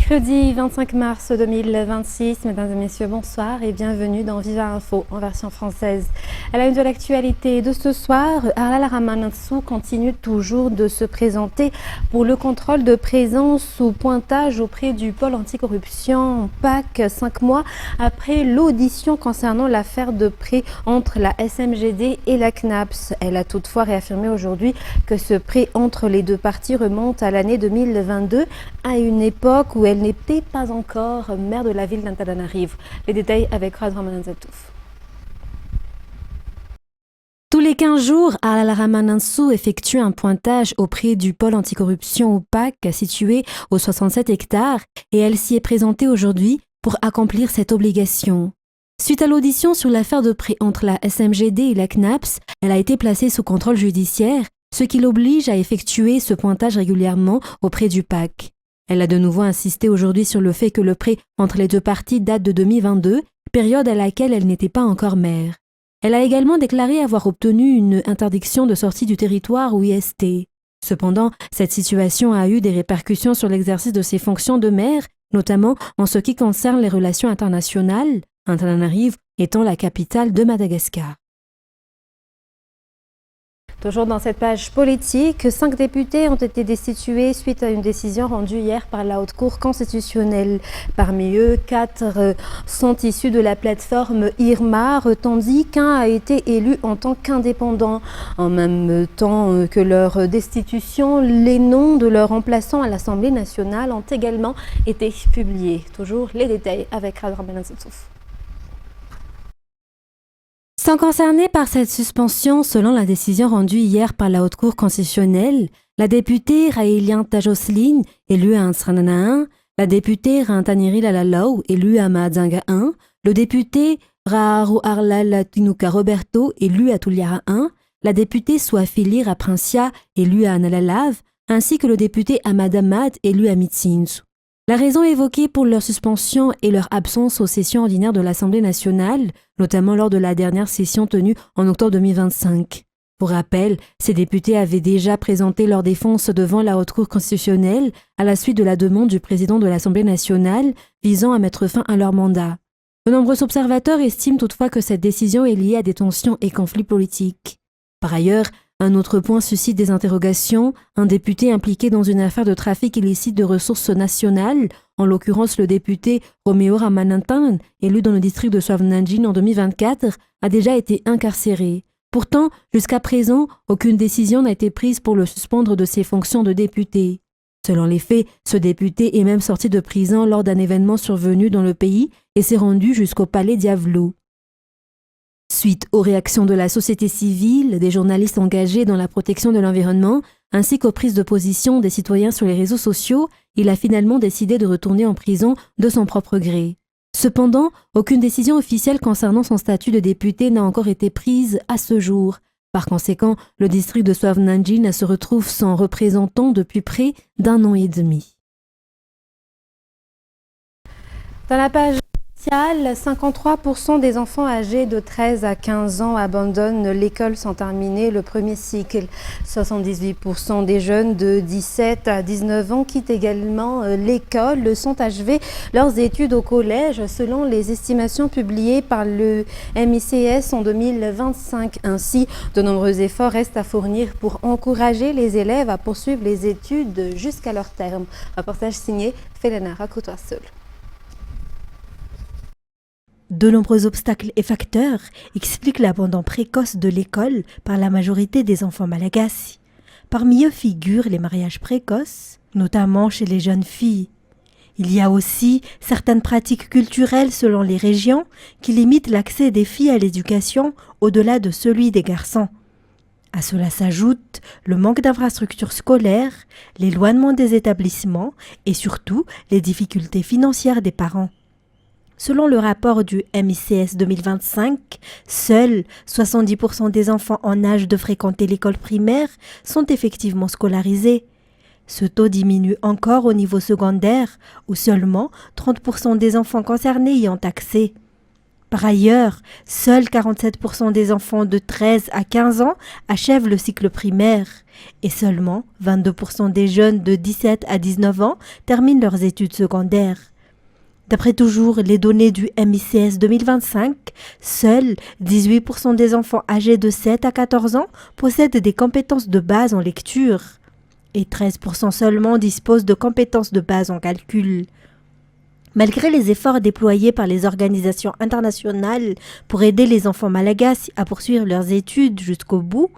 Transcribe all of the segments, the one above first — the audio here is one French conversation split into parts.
Mercredi 25 mars 2026, mesdames et messieurs, bonsoir et bienvenue dans Viva Info en version française. À la une de l'actualité de ce soir, Arlal Ramanansou continue toujours de se présenter pour le contrôle de présence ou pointage auprès du pôle anticorruption PAC 5 mois après l'audition concernant l'affaire de prêt entre la SMGD et la CNAPS. Elle a toutefois réaffirmé aujourd'hui que ce prêt entre les deux parties remonte à l'année 2022, à une époque où elle n'était pas encore maire de la ville d'Antananarivo. Les détails avec Rad Ramananzatouf. Tous les 15 jours, Arlal Ramanansou effectue un pointage auprès du pôle anticorruption ou PAC situé aux 67 hectares et elle s'y est présentée aujourd'hui pour accomplir cette obligation. Suite à l'audition sur l'affaire de prêt entre la SMGD et la CNAPS, elle a été placée sous contrôle judiciaire, ce qui l'oblige à effectuer ce pointage régulièrement auprès du PAC. Elle a de nouveau insisté aujourd'hui sur le fait que le prêt entre les deux parties date de 2022, période à laquelle elle n'était pas encore maire. Elle a également déclaré avoir obtenu une interdiction de sortie du territoire ou IST. Cependant, cette situation a eu des répercussions sur l'exercice de ses fonctions de maire, notamment en ce qui concerne les relations internationales, Antananarivo étant la capitale de Madagascar. Toujours dans cette page politique, 5 députés ont été destitués suite à une décision rendue hier par la Haute Cour constitutionnelle. Parmi eux, 4 sont issus de la plateforme IRMAR, tandis qu'un a été élu en tant qu'indépendant. En même temps que leur destitution, les noms de leurs remplaçants à l'Assemblée nationale ont également été publiés. Toujours les détails avec Rad Ramananzatouf. Sont concernés par cette suspension, selon la décision rendue hier par la Haute Cour constitutionnelle, la députée Raelian Tajosline, élue à Ansranana 1, la députée Rantaniri Lalalau, élue à Mahadzanga 1, le député Raharu Arlal Tinuka Roberto, élu à Tuliara 1, la députée Swafili Raprincia, élue à Analalav, ainsi que le député Ahmad Ahmad, élu à Mitsinzu. La raison évoquée pour leur suspension est leur absence aux sessions ordinaires de l'Assemblée nationale, notamment lors de la dernière session tenue en octobre 2025. Pour rappel, ces députés avaient déjà présenté leur défense devant la Haute Cour constitutionnelle à la suite de la demande du président de l'Assemblée nationale visant à mettre fin à leur mandat. De nombreux observateurs estiment toutefois que cette décision est liée à des tensions et conflits politiques. Par ailleurs, un autre point suscite des interrogations. Un député impliqué dans une affaire de trafic illicite de ressources nationales, en l'occurrence le député Romeo Ramananthan, élu dans le district de Swavnanjin en 2024, a déjà été incarcéré. Pourtant, jusqu'à présent, aucune décision n'a été prise pour le suspendre de ses fonctions de député. Selon les faits, ce député est même sorti de prison lors d'un événement survenu dans le pays et s'est rendu jusqu'au palais Diavlo. Suite aux réactions de la société civile, des journalistes engagés dans la protection de l'environnement, ainsi qu'aux prises de position des citoyens sur les réseaux sociaux, il a finalement décidé de retourner en prison de son propre gré. Cependant, aucune décision officielle concernant son statut de député n'a encore été prise à ce jour. Par conséquent, le district de Swavnanjin se retrouve sans représentant depuis près d'1 an et demi. Dans la page 53% des enfants âgés de 13 à 15 ans abandonnent l'école sans terminer le premier cycle. 78% des jeunes de 17 à 19 ans quittent également l'école, sans achever leurs études au collège, selon les estimations publiées par le MICS en 2025. Ainsi, de nombreux efforts restent à fournir pour encourager les élèves à poursuivre les études jusqu'à leur terme. Reportage signé Felena Rakoutoisseul. De nombreux obstacles et facteurs expliquent l'abandon précoce de l'école par la majorité des enfants malagasy. Parmi eux figurent les mariages précoces, notamment chez les jeunes filles. Il y a aussi certaines pratiques culturelles selon les régions qui limitent l'accès des filles à l'éducation au-delà de celui des garçons. À cela s'ajoute le manque d'infrastructures scolaires, l'éloignement des établissements et surtout les difficultés financières des parents. Selon le rapport du MICS 2025, seuls 70% des enfants en âge de fréquenter l'école primaire sont effectivement scolarisés. Ce taux diminue encore au niveau secondaire, où seulement 30% des enfants concernés y ont accès. Par ailleurs, seuls 47% des enfants de 13 à 15 ans achèvent le cycle primaire et seulement 22% des jeunes de 17 à 19 ans terminent leurs études secondaires. D'après toujours les données du MICS 2025, seuls 18% des enfants âgés de 7 à 14 ans possèdent des compétences de base en lecture et 13% seulement disposent de compétences de base en calcul. Malgré les efforts déployés par les organisations internationales pour aider les enfants malagasy à poursuivre leurs études jusqu'au bout,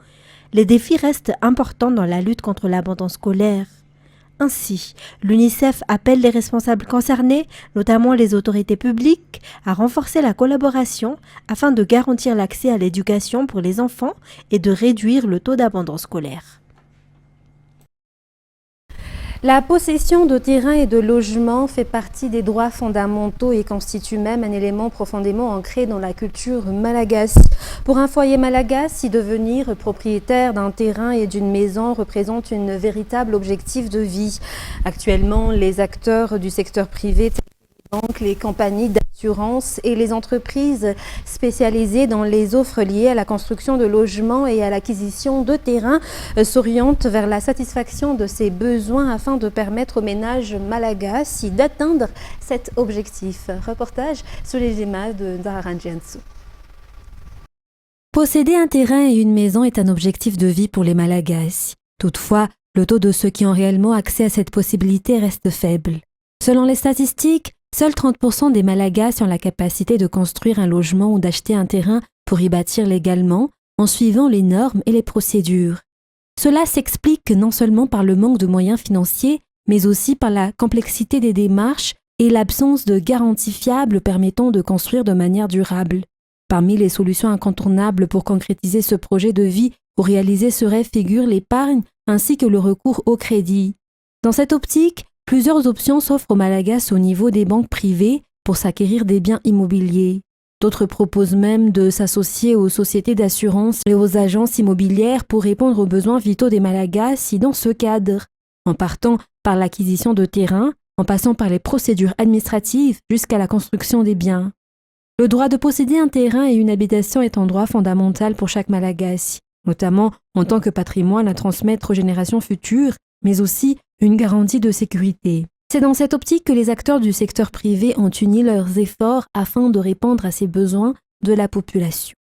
les défis restent importants dans la lutte contre l'abandon scolaire. Ainsi, l'UNICEF appelle les responsables concernés, notamment les autorités publiques, à renforcer la collaboration afin de garantir l'accès à l'éducation pour les enfants et de réduire le taux d'abandon scolaire. La possession de terrain et de logements fait partie des droits fondamentaux et constitue même un élément profondément ancré dans la culture malagasy. Pour un foyer malagasy, devenir propriétaire d'un terrain et d'une maison représente un véritable objectif de vie. Actuellement, les acteurs du secteur privé, donc les compagnies d'assurance et les entreprises spécialisées dans les offres liées à la construction de logements et à l'acquisition de terrains s'orientent vers la satisfaction de ces besoins afin de permettre aux ménages malagasy d'atteindre cet objectif. Reportage sur les images de Zahran Jiansou. Posséder un terrain et une maison est un objectif de vie pour les malagasy. Toutefois, le taux de ceux qui ont réellement accès à cette possibilité reste faible. Selon les statistiques, seuls 30% des Malagasy ont la capacité de construire un logement ou d'acheter un terrain pour y bâtir légalement en suivant les normes et les procédures. Cela s'explique non seulement par le manque de moyens financiers, mais aussi par la complexité des démarches et l'absence de garanties fiables permettant de construire de manière durable. Parmi les solutions incontournables pour concrétiser ce projet de vie ou réaliser ce rêve figurent l'épargne ainsi que le recours au crédit. Dans cette optique, plusieurs options s'offrent aux Malagasy au niveau des banques privées pour s'acquérir des biens immobiliers. D'autres proposent même de s'associer aux sociétés d'assurance et aux agences immobilières pour répondre aux besoins vitaux des Malagasy dans ce cadre, en partant par l'acquisition de terrains, en passant par les procédures administratives jusqu'à la construction des biens. Le droit de posséder un terrain et une habitation est un droit fondamental pour chaque Malagasy, notamment en tant que patrimoine à transmettre aux générations futures, mais aussi une garantie de sécurité. C'est dans cette optique que les acteurs du secteur privé ont uni leurs efforts afin de répondre à ces besoins de la population.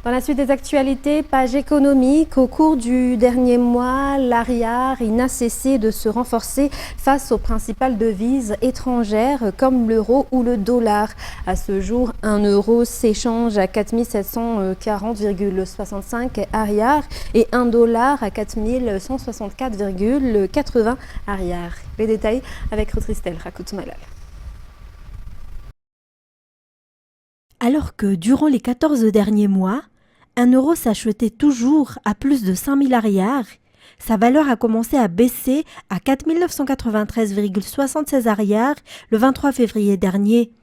Dans la suite des actualités, page économique, au cours du dernier mois, l'ariar n'a cessé de se renforcer face aux principales devises étrangères comme l'euro ou le dollar. À ce jour, 1 euro s'échange à 4740,65 ariars et 1 dollar à 4164,80 ariars. Les détails avec Rotristel Rakoutmalal. Alors que durant les 14 derniers mois, 1 euro s'achetait toujours à plus de 5000 ariars, sa valeur a commencé à baisser à 4993,76 ariars le 23 février dernier.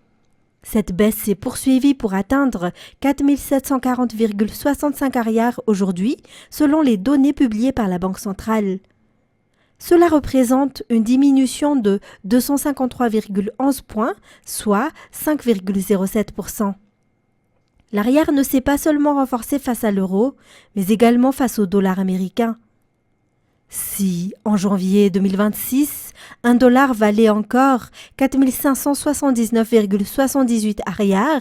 Cette baisse s'est poursuivie pour atteindre 4740,65 ariars aujourd'hui, selon les données publiées par la Banque centrale. Cela représente une diminution de 253,11 points, soit 5,07%. L'ariar ne s'est pas seulement renforcé face à l'euro, mais également face au dollar américain. Si, en janvier 2026, 1 dollar valait encore 4579,78 ariars,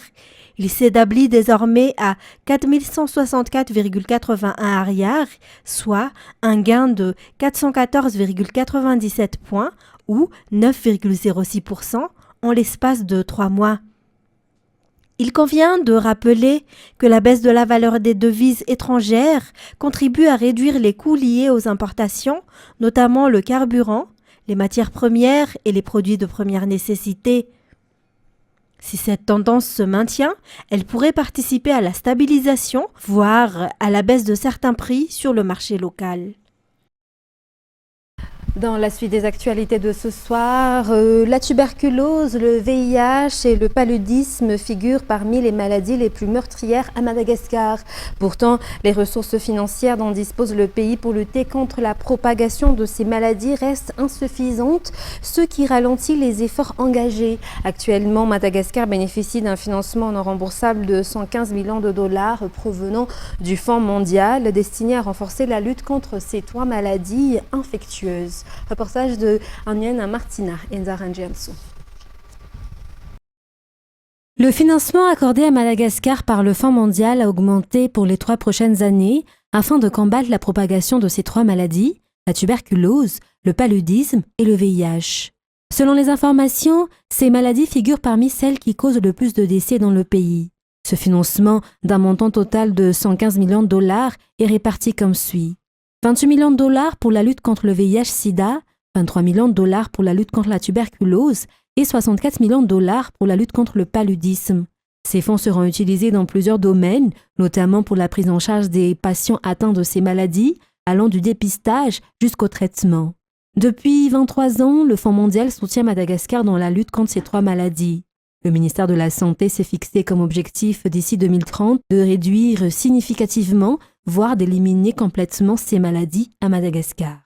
il s'établit désormais à 4164,81 ariars, soit un gain de 414,97 points ou 9,06% en l'espace de 3 mois. Il convient de rappeler que la baisse de la valeur des devises étrangères contribue à réduire les coûts liés aux importations, notamment le carburant, les matières premières et les produits de première nécessité. Si cette tendance se maintient, elle pourrait participer à la stabilisation, voire à la baisse de certains prix sur le marché local. Dans la suite des actualités de ce soir, la tuberculose, le VIH et le paludisme figurent parmi les maladies les plus meurtrières à Madagascar. Pourtant, les ressources financières dont dispose le pays pour lutter contre la propagation de ces maladies restent insuffisantes, ce qui ralentit les efforts engagés. Actuellement, Madagascar bénéficie d'un financement non remboursable de 115 millions de dollars provenant du Fonds mondial destiné à renforcer la lutte contre ces 3 maladies infectieuses. Reportage de Anienne Martina et Nzaranjiansu. Le financement accordé à Madagascar par le Fonds mondial a augmenté pour les 3 prochaines années afin de combattre la propagation de ces 3 maladies, la tuberculose, le paludisme et le VIH. Selon les informations, ces maladies figurent parmi celles qui causent le plus de décès dans le pays. Ce financement, d'un montant total de 115 millions de dollars, est réparti comme suit. 28 millions de dollars pour la lutte contre le VIH-Sida, 23 millions de dollars pour la lutte contre la tuberculose et 64 millions de dollars pour la lutte contre le paludisme. Ces fonds seront utilisés dans plusieurs domaines, notamment pour la prise en charge des patients atteints de ces maladies, allant du dépistage jusqu'au traitement. Depuis 23 ans, le Fonds mondial soutient Madagascar dans la lutte contre ces 3 maladies. Le ministère de la Santé s'est fixé comme objectif d'ici 2030 de réduire significativement, voire d'éliminer complètement ces maladies à Madagascar.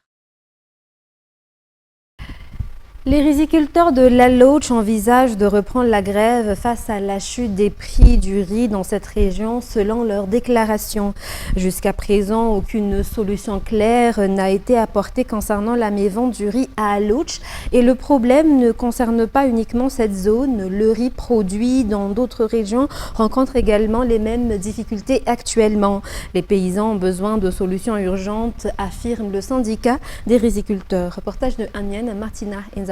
Les riziculteurs de Laloch envisagent de reprendre la grève face à la chute des prix du riz dans cette région selon leur déclaration. Jusqu'à présent, aucune solution claire n'a été apportée concernant la mévente du riz à Laloch et le problème ne concerne pas uniquement cette zone. Le riz produit dans d'autres régions rencontre également les mêmes difficultés actuellement. Les paysans ont besoin de solutions urgentes, affirme le syndicat des riziculteurs. Reportage de Anienne Martina et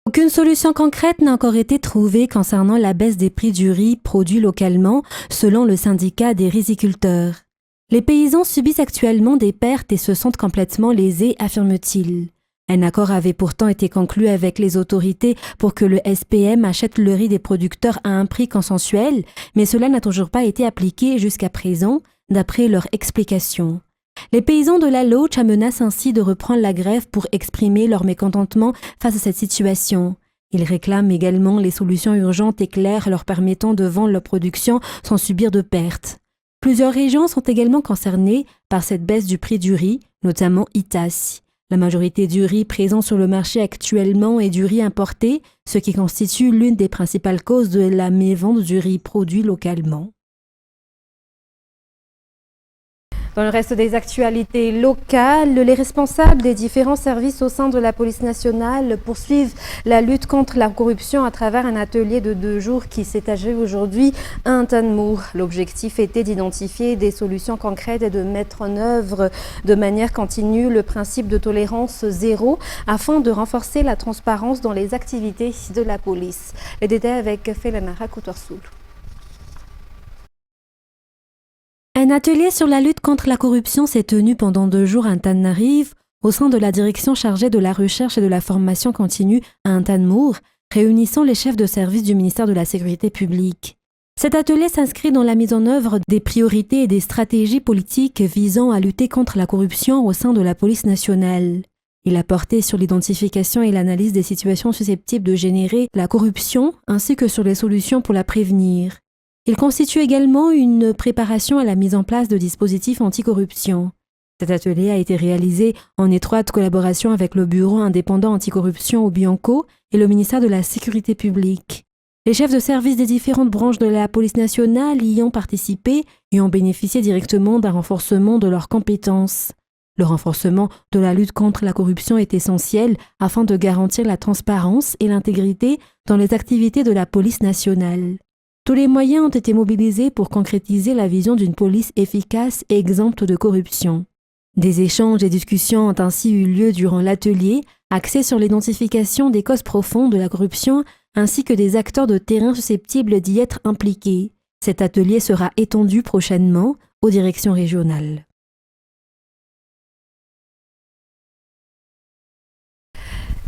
Aucune solution concrète n'a encore été trouvée concernant la baisse des prix du riz produit localement, selon le syndicat des riziculteurs. Les paysans subissent actuellement des pertes et se sentent complètement lésés, affirme-t-il. Un accord avait pourtant été conclu avec les autorités pour que le SPM achète le riz des producteurs à un prix consensuel, mais cela n'a toujours pas été appliqué jusqu'à présent, d'après leur explication. Les paysans de Laloch menacent ainsi de reprendre la grève pour exprimer leur mécontentement face à cette situation. Ils réclament également les solutions urgentes et claires leur permettant de vendre leur production sans subir de pertes. Plusieurs régions sont également concernées par cette baisse du prix du riz, notamment Itas. La majorité du riz présent sur le marché actuellement est du riz importé, ce qui constitue l'une des principales causes de la mévente du riz produit localement. Dans le reste des actualités locales, les responsables des différents services au sein de la police nationale poursuivent la lutte contre la corruption à travers un atelier de 2 jours qui s'est achevé aujourd'hui à Intanmour. L'objectif était d'identifier des solutions concrètes et de mettre en œuvre de manière continue le principe de tolérance zéro afin de renforcer la transparence dans les activités de la police. Les détails avec Felanara Koutorsoul. Un atelier sur la lutte contre la corruption s'est tenu pendant 2 jours à Antananarive au sein de la direction chargée de la recherche et de la formation continue à Intanmour, réunissant les chefs de service du ministère de la Sécurité publique. Cet atelier s'inscrit dans la mise en œuvre des priorités et des stratégies politiques visant à lutter contre la corruption au sein de la police nationale. Il a porté sur l'identification et l'analyse des situations susceptibles de générer la corruption ainsi que sur les solutions pour la prévenir. Il constitue également une préparation à la mise en place de dispositifs anticorruption. Cet atelier a été réalisé en étroite collaboration avec le Bureau indépendant anticorruption au Bianco et le ministère de la Sécurité publique. Les chefs de service des différentes branches de la police nationale y ont participé et ont bénéficié directement d'un renforcement de leurs compétences. Le renforcement de la lutte contre la corruption est essentiel afin de garantir la transparence et l'intégrité dans les activités de la police nationale. Tous les moyens ont été mobilisés pour concrétiser la vision d'une police efficace et exempte de corruption. Des échanges et discussions ont ainsi eu lieu durant l'atelier, axés sur l'identification des causes profondes de la corruption ainsi que des acteurs de terrain susceptibles d'y être impliqués. Cet atelier sera étendu prochainement aux directions régionales.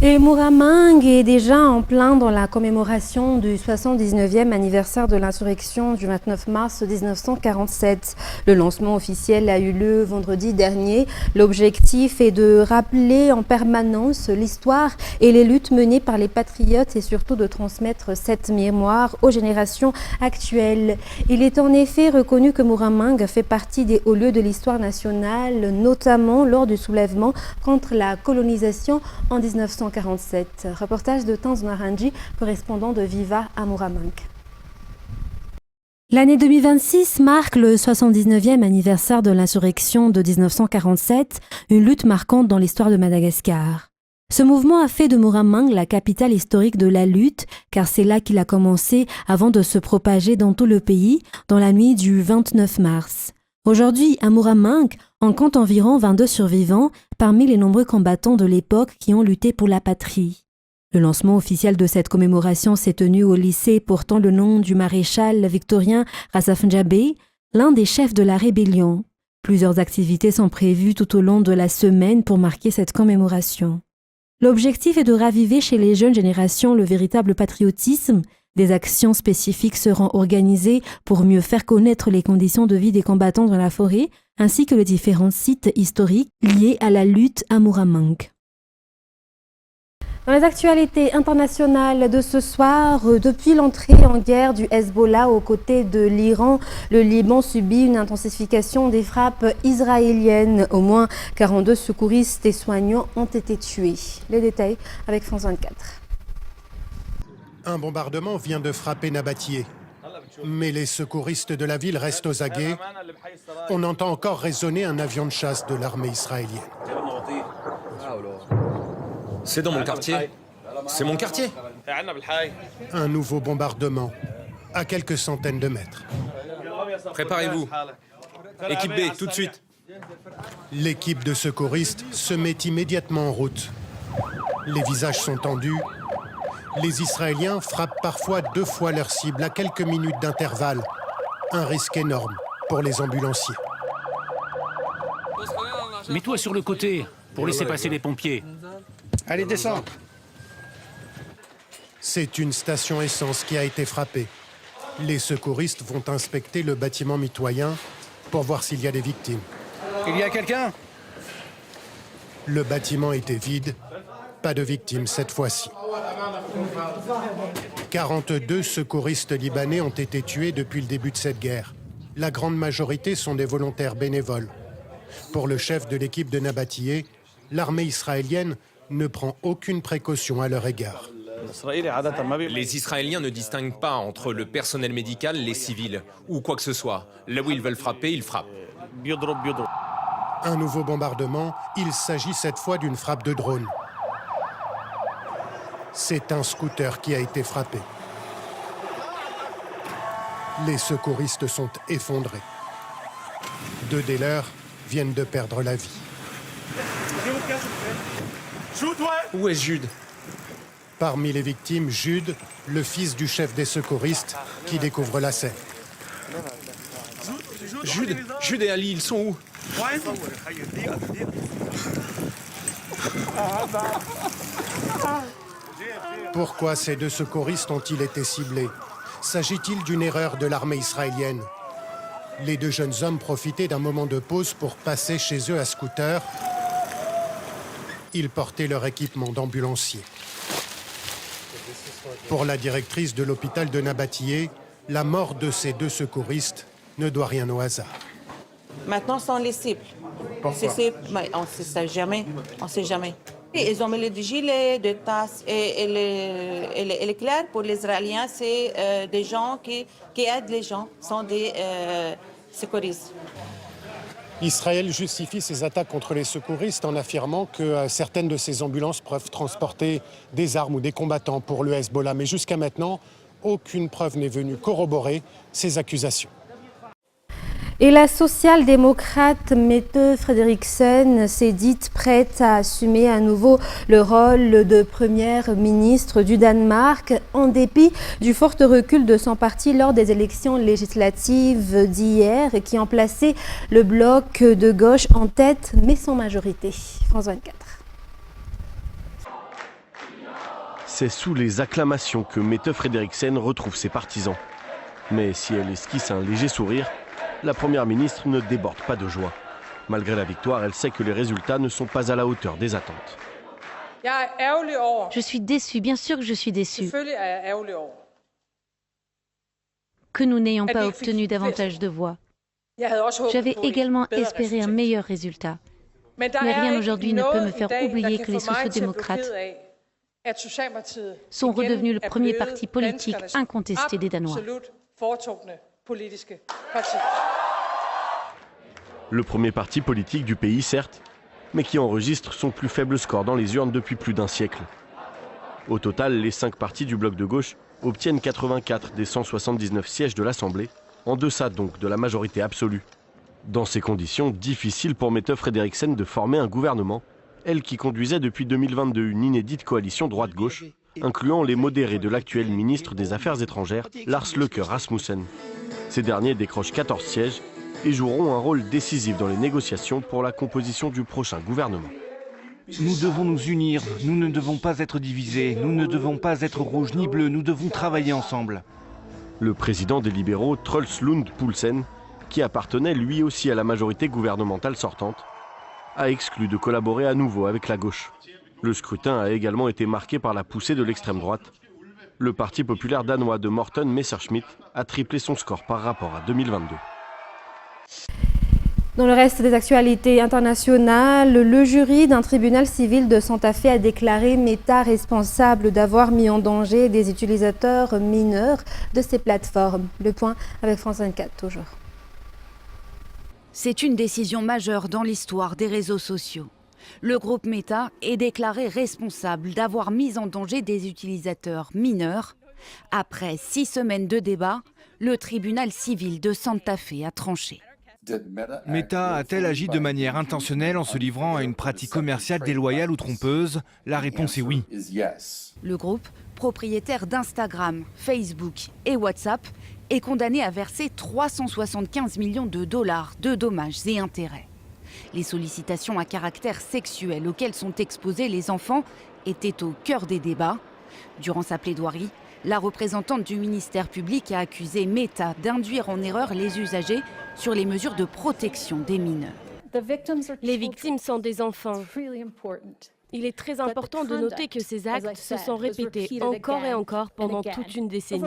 Et Muramang est déjà en plein dans la commémoration du 79e anniversaire de l'insurrection du 29 mars 1947. Le lancement officiel a eu lieu vendredi dernier. L'objectif est de rappeler en permanence l'histoire et les luttes menées par les patriotes et surtout de transmettre cette mémoire aux générations actuelles. Il est en effet reconnu que Muramang fait partie des hauts lieux de l'histoire nationale, notamment lors du soulèvement contre la colonisation en 1947. Reportage de Tanz Naranji, correspondant de Viva à Muramang. L'année 2026 marque le 79e anniversaire de l'insurrection de 1947, une lutte marquante dans l'histoire de Madagascar. Ce mouvement a fait de Muramang la capitale historique de la lutte, car c'est là qu'il a commencé avant de se propager dans tout le pays, dans la nuit du 29 mars. Aujourd'hui, à Muramang, on compte environ 22 survivants parmi les nombreux combattants de l'époque qui ont lutté pour la patrie. Le lancement officiel de cette commémoration s'est tenu au lycée portant le nom du maréchal victorien Razafnjabé, l'un des chefs de la rébellion. Plusieurs activités sont prévues tout au long de la semaine pour marquer cette commémoration. L'objectif est de raviver chez les jeunes générations le véritable patriotisme. Des actions spécifiques seront organisées pour mieux faire connaître les conditions de vie des combattants dans la forêt, ainsi que les différents sites historiques liés à la lutte à Muramang. Dans les actualités internationales de ce soir, depuis l'entrée en guerre du Hezbollah aux côtés de l'Iran, le Liban subit une intensification des frappes israéliennes. Au moins 42 secouristes et soignants ont été tués. Les détails avec France 24. Un bombardement vient de frapper Nabatieh. Mais les secouristes de la ville restent aux aguets. On entend encore résonner un avion de chasse de l'armée israélienne. C'est dans mon quartier. C'est mon quartier. Un nouveau bombardement, à quelques centaines de mètres. Préparez-vous. Équipe B, tout de suite. L'équipe de secouristes se met immédiatement en route. Les visages sont tendus. Les Israéliens frappent parfois 2 fois leur cible à quelques minutes d'intervalle. Un risque énorme pour les ambulanciers. Mets-toi sur le côté pour laisser passer les pompiers. Allez, descends. C'est une station essence qui a été frappée. Les secouristes vont inspecter le bâtiment mitoyen pour voir s'il y a des victimes. Il y a quelqu'un ? Le bâtiment était vide. Pas de victimes cette fois-ci. 42 secouristes libanais ont été tués depuis le début de cette guerre. La grande majorité sont des volontaires bénévoles. Pour le chef de l'équipe de Nabatieh, l'armée israélienne ne prend aucune précaution à leur égard. Les Israéliens ne distinguent pas entre le personnel médical, les civils, ou quoi que ce soit. Là où ils veulent frapper, ils frappent. Un nouveau bombardement, il s'agit cette fois d'une frappe de drone. C'est un scooter qui a été frappé. Les secouristes sont effondrés. 2 des leurs viennent de perdre la vie. Où est Jude ? Parmi les victimes, Jude, le fils du chef des secouristes, qui découvre la scène. Jude et Ali, ils sont où ? Pourquoi ces 2 secouristes ont-ils été ciblés? S'agit-il d'une erreur de l'armée israélienne? Les 2 jeunes hommes profitaient d'un moment de pause pour passer chez eux à scooter. Ils portaient leur équipement d'ambulancier. Pour la directrice de l'hôpital de Nabatieh, la mort de ces 2 secouristes ne doit rien au hasard. Maintenant, ce sont les cibles. Pourquoi? On ne sait jamais. On sait jamais. Et ils ont mis des gilets, des tasses. Et il est clair, pour les Israéliens, c'est des gens qui aident les gens, sont des secouristes. Israël justifie ses attaques contre les secouristes en affirmant que certaines de ces ambulances peuvent transporter des armes ou des combattants pour le Hezbollah. Mais jusqu'à maintenant, aucune preuve n'est venue corroborer ces accusations. Et la social-démocrate Mette Frederiksen s'est dite prête à assumer à nouveau le rôle de première ministre du Danemark, en dépit du fort recul de son parti lors des élections législatives d'hier, qui ont placé le bloc de gauche en tête, mais sans majorité. France 24. C'est sous les acclamations que Mette Frederiksen retrouve ses partisans. Mais si elle esquisse un léger sourire, la première ministre ne déborde pas de joie. Malgré la victoire, elle sait que les résultats ne sont pas à la hauteur des attentes. Je suis déçue, bien sûr que je suis déçue. Que nous n'ayons pas obtenu davantage de voix. J'avais également espéré un meilleur résultat. Mais rien aujourd'hui ne peut me faire oublier que les sociodémocrates sont redevenus le premier parti politique incontesté des Danois. Le premier parti politique du pays, certes, mais qui enregistre son plus faible score dans les urnes depuis plus d'un siècle. Au total, les 5 partis du bloc de gauche obtiennent 84 des 179 sièges de l'Assemblée, en deçà donc de la majorité absolue. Dans ces conditions, difficile pour Mette Frederiksen de former un gouvernement, elle qui conduisait depuis 2022 une inédite coalition droite-gauche, incluant les modérés de l'actuel ministre des Affaires étrangères, Lars Løkke Rasmussen. Ces derniers décrochent 14 sièges et joueront un rôle décisif dans les négociations pour la composition du prochain gouvernement. Nous devons nous unir, nous ne devons pas être divisés, nous ne devons pas être rouges ni bleus, nous devons travailler ensemble. Le président des libéraux, Truls Lund Poulsen, qui appartenait lui aussi à la majorité gouvernementale sortante, a exclu de collaborer à nouveau avec la gauche. Le scrutin a également été marqué par la poussée de l'extrême droite. Le parti populaire danois de Morten Messerschmidt a triplé son score par rapport à 2022. Dans le reste des actualités internationales, le jury d'un tribunal civil de Santa Fe a déclaré Meta responsable d'avoir mis en danger des utilisateurs mineurs de ces plateformes. Le point avec France 24 toujours. C'est une décision majeure dans l'histoire des réseaux sociaux. Le groupe Meta est déclaré responsable d'avoir mis en danger des utilisateurs mineurs. Après 6 semaines de débat, le tribunal civil de Santa Fe a tranché. Meta a-t-elle agi de manière intentionnelle en se livrant à une pratique commerciale déloyale ou trompeuse? La réponse est oui. Le groupe, propriétaire d'Instagram, Facebook et WhatsApp, est condamné à verser 375 millions de dollars de dommages et intérêts. Les sollicitations à caractère sexuel auxquelles sont exposés les enfants étaient au cœur des débats. Durant sa plaidoirie, la représentante du ministère public a accusé Meta d'induire en erreur les usagers sur les mesures de protection des mineurs. Les victimes sont des enfants. Il est très important de noter que ces actes se sont répétés encore et encore pendant toute une décennie.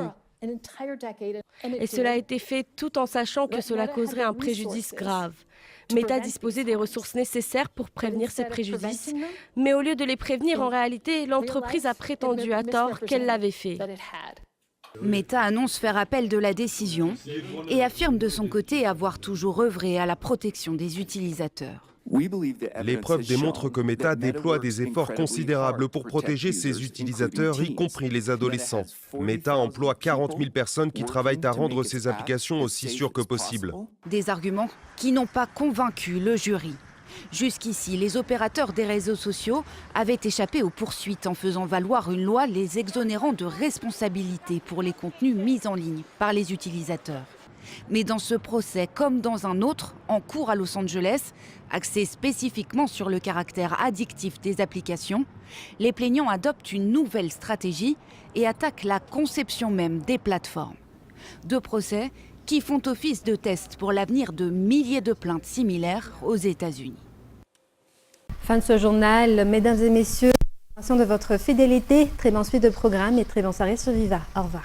Et cela a été fait tout en sachant que cela causerait un préjudice grave. Meta disposait des ressources nécessaires pour prévenir ces préjudices, mais au lieu de les prévenir, en réalité, l'entreprise a prétendu à tort qu'elle l'avait fait. Meta annonce faire appel de la décision et affirme de son côté avoir toujours œuvré à la protection des utilisateurs. Les preuves démontrent que Meta déploie des efforts considérables pour protéger ses utilisateurs, y compris les adolescents. Meta emploie 40 000 personnes qui travaillent à rendre ces applications aussi sûres que possible. Des arguments qui n'ont pas convaincu le jury. Jusqu'ici, les opérateurs des réseaux sociaux avaient échappé aux poursuites en faisant valoir une loi les exonérant de responsabilité pour les contenus mis en ligne par les utilisateurs. Mais dans ce procès, comme dans un autre, en cours à Los Angeles, axé spécifiquement sur le caractère addictif des applications, les plaignants adoptent une nouvelle stratégie et attaquent la conception même des plateformes. 2 procès qui font office de test pour l'avenir de milliers de plaintes similaires aux États-Unis. Fin de ce journal. Mesdames et messieurs, merci de votre fidélité. Très bonne suite de programme et très bonne soirée sur Viva. Au revoir.